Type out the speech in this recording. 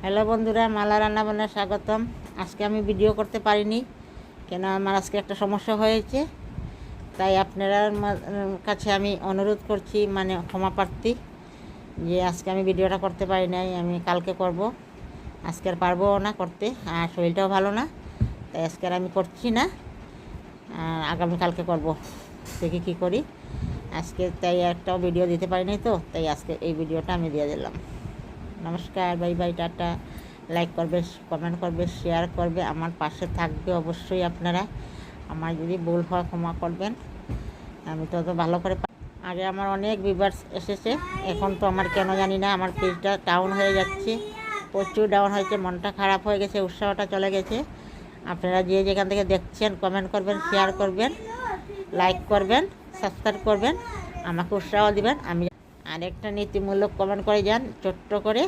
Hello বন্ধুরা, মালা রান্নাবান্নায় স্বাগতম। আজকে আমি ভিডিও করতে পারিনি, কেন আমার আজকে একটা সমস্যা হয়েছে। তাই আপনারা কাছে আমি অনুরোধ করছি, মানে ক্ষমা প্রার্থী, যে আজকে আমি ভিডিওটা করতে পারি নাই। আমি কালকে করব, আজকে আর পারবো না করতে, আর শরীরটাও ভালো না, তাই আজকে আর আমি করছি না। আগামীকালকে করব, দেখি কী করি। আজকে তাই একটাও ভিডিও দিতে পারি নাই, তো তাই আজকে এই ভিডিওটা আমি দিয়ে দিলাম। নমস্কার, বাই বাই, টাটা। লাইক করবে, কমেন্ট করবে, শেয়ার করবে, আমার পাশে থাকবে অবশ্যই আপনারা। আমার যদি ভুল হয় ক্ষমা করবেন, আমি তো ভালো করে। আগে আমার অনেক ভিউয়ার্স এসেছে, এখন তো আমার কেন জানি না আমার পেজটা ডাউন হয়ে যাচ্ছে, প্রচুর ডাউন হয়েছে, মনটা খারাপ হয়ে গেছে, উৎসাহটা চলে গেছে। আপনারা যে যেখান থেকে দেখছেন কমেন্ট করবেন, শেয়ার করবেন, লাইক করবেন, সাবস্ক্রাইব করবেন, আমাকে উৎসাহ দিবেন। আমি আরেকটা নীতিমূলক কমেন্ট করে যান ছোট্ট করে।